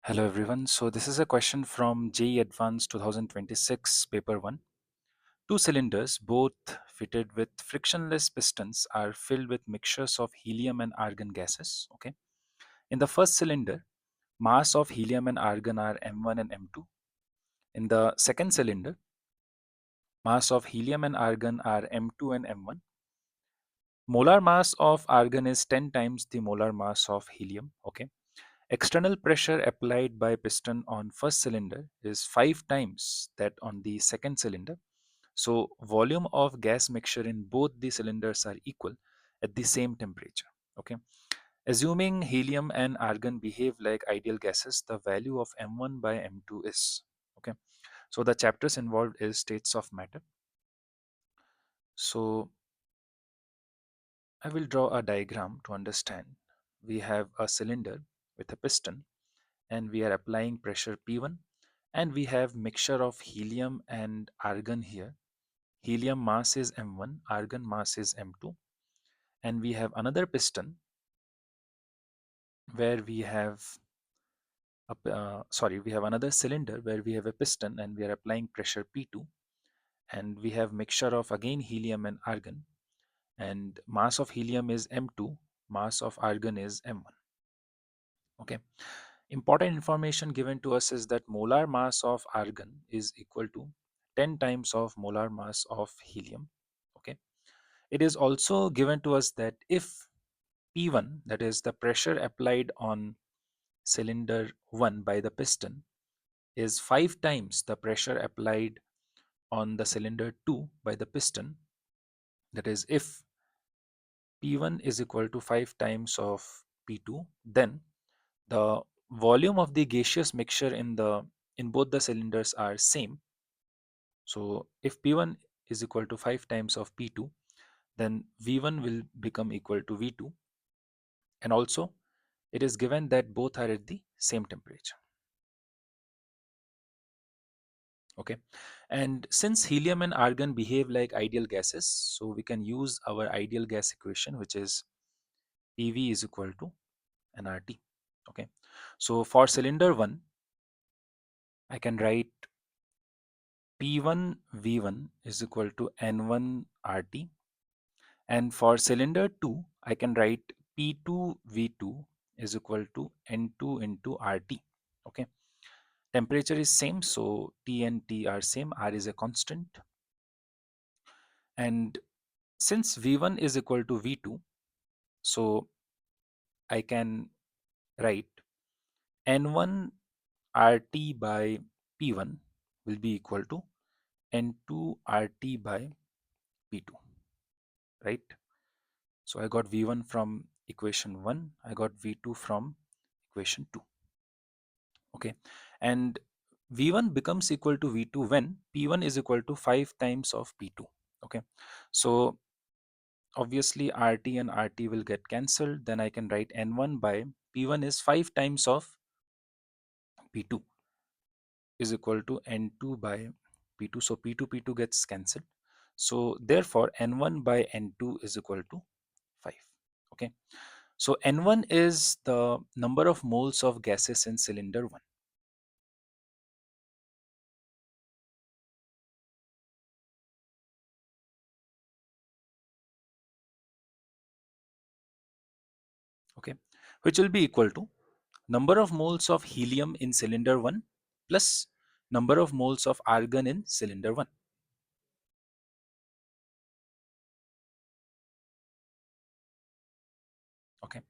Hello everyone. So this is a question from JEE Advanced 2026 paper 1. Two cylinders both fitted with frictionless pistons are filled with mixtures of helium and argon gases. Okay. In the first cylinder, mass of helium and argon are m1 and m2. In the second cylinder, mass of helium and argon are m2 and m1. Molar mass of argon is 10 times the molar mass of helium. Okay. External pressure applied by piston on first cylinder is 5 times that on the second cylinder. So volume of gas mixture in both the cylinders are equal at the same temperature. Okay. Assuming helium and argon behave like ideal gases, the value of m1 by m2 is okay. So the chapters involved is states of matter. So I will draw a diagram to understand. We have a cylinder with a piston and we are applying pressure P1 and we have mixture of helium and argon here. Helium mass is m1, argon mass is m2, and we have another piston where we have we have another cylinder where we have a piston and we are applying pressure P2, and we have mixture of again helium and argon, and mass of helium is m2, mass of argon is m1. Okay. Important information given to us is that molar mass of argon is equal to 10 times of molar mass of helium. Okay. It is also given to us that if P1, that is the pressure applied on cylinder 1 by the piston, is 5 times the pressure applied on the cylinder 2 by the piston, that is if P1 is equal to 5 times of P2, then the volume of the gaseous mixture in both the cylinders are same. So if P1 is equal to 5 times of P2, then V1 will become equal to V2, and also it is given that both are at the same temperature. Okay. And since helium and argon behave like ideal gases, so we can use our ideal gas equation, which is PV is equal to nRT. Okay. So for cylinder 1, I can write P1 V1 is equal to N1 RT, and for cylinder 2 I can write P2 V2 is equal to N2 into RT. Okay. Temperature is same, so T and T are same, R is a constant, and since V1 is equal to V2, so I can write N1 RT by P1 will be equal to N2 RT by P2, right? So I got V1 from equation 1, I got V2 from equation 2. Okay. And V1 becomes equal to V2 when P1 is equal to 5 times of P2. Okay. So obviously RT and RT will get cancelled. Then I can write N1 by P1 is 5 times of P2 is equal to N2 by P2. So P2 P2 gets cancelled. So therefore N1 by N2 is equal to 5. Okay. So N1 is the number of moles of gases in cylinder 1. Okay. Which will be equal to number of moles of helium in cylinder 1 plus number of moles of argon in cylinder 1. Okay.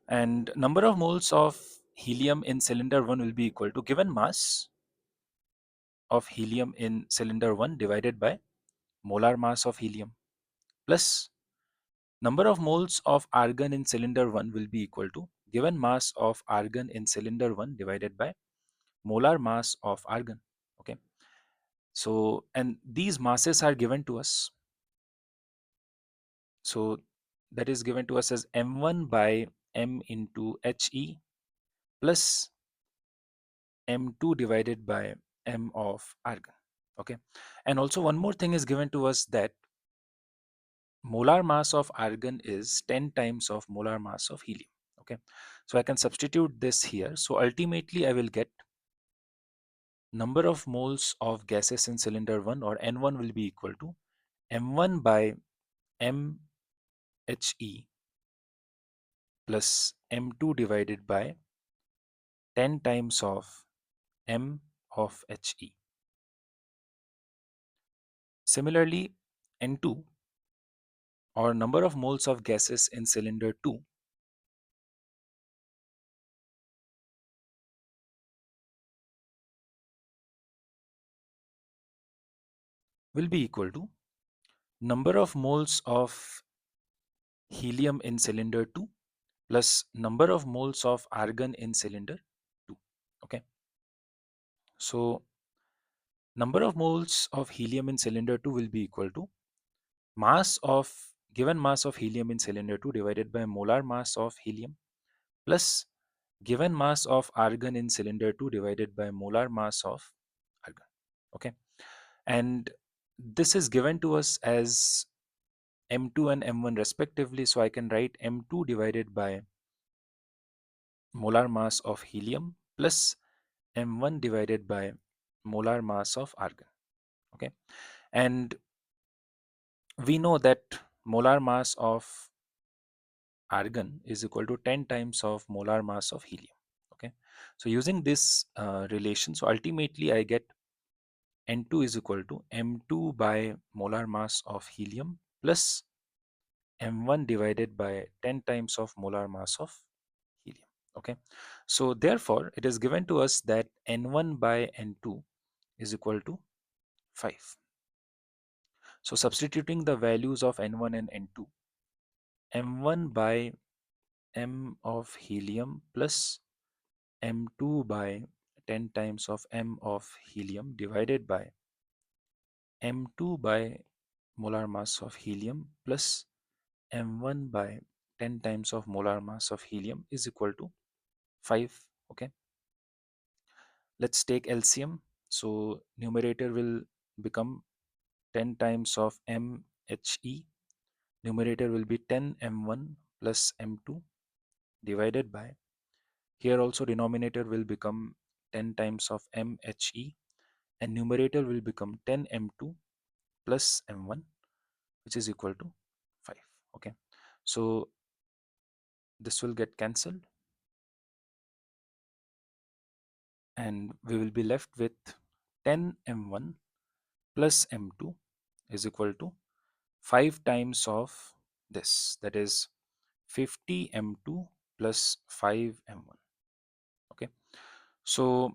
And number of moles of helium in cylinder 1 will be equal to given mass of helium in cylinder 1 divided by molar mass of helium plus number of moles of argon in cylinder 1 will be equal to given mass of argon in cylinder 1 divided by molar mass of argon. Okay. So, and these masses are given to us. So that is given to us as m1 by m into He plus m2 divided by m of argon. Okay. And also one more thing is given to us, that molar mass of argon is 10 times of molar mass of helium. Okay, so I can substitute this here. So ultimately I will get number of moles of gases in cylinder 1 or N1 will be equal to M1 by MHE plus M2 divided by 10 times of M of HE. Similarly, N2 or number of moles of gases in cylinder 2 will be equal to number of moles of helium in cylinder 2 plus number of moles of argon in cylinder 2. Okay, so number of moles of helium in cylinder 2 will be equal to mass of given mass of helium in cylinder 2 divided by molar mass of helium plus given mass of argon in cylinder 2 divided by molar mass of argon. Okay, and this is given to us as M2 and M1 respectively, so I can write M2 divided by molar mass of helium plus M1 divided by molar mass of argon. Okay, and we know that molar mass of argon is equal to 10 times of molar mass of helium. Okay, so using this relation, so ultimately I get N2 is equal to M2 by molar mass of helium plus M1 divided by 10 times of molar mass of helium. Okay, so therefore it is given to us that N1 by N2 is equal to 5. So substituting the values of N1 and N2, M1 by M of helium plus M2 by 10 times of M of helium divided by M2 by molar mass of helium plus M1 by 10 times of molar mass of helium is equal to 5. Okay, let's take LCM. So numerator will become 10 times of MHE. Numerator will be 10 M1 plus M2 divided by, here also denominator will become 10 times of MHE and numerator will become 10 M2 plus M1, which is equal to 5. Okay, so this will get cancelled and we will be left with 10 M1 plus M2 is equal to 5 times of this, that is 50 M2 plus 5 M1. Okay, so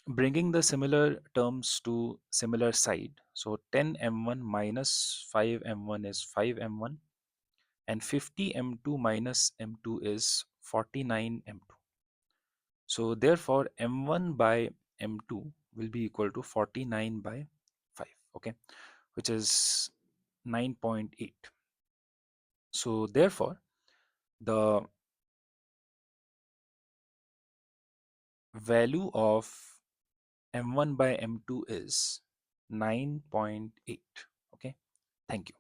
bringing the similar terms to similar side, so 10 M1 minus 5 M1 is 5 M1 and 50 M2 minus M2 is 49 M2. So therefore M1 by M2 will be equal to 49 by 5. Okay, which is 9.8. So therefore the value of M1 by M2 is 9.8. Okay, thank you.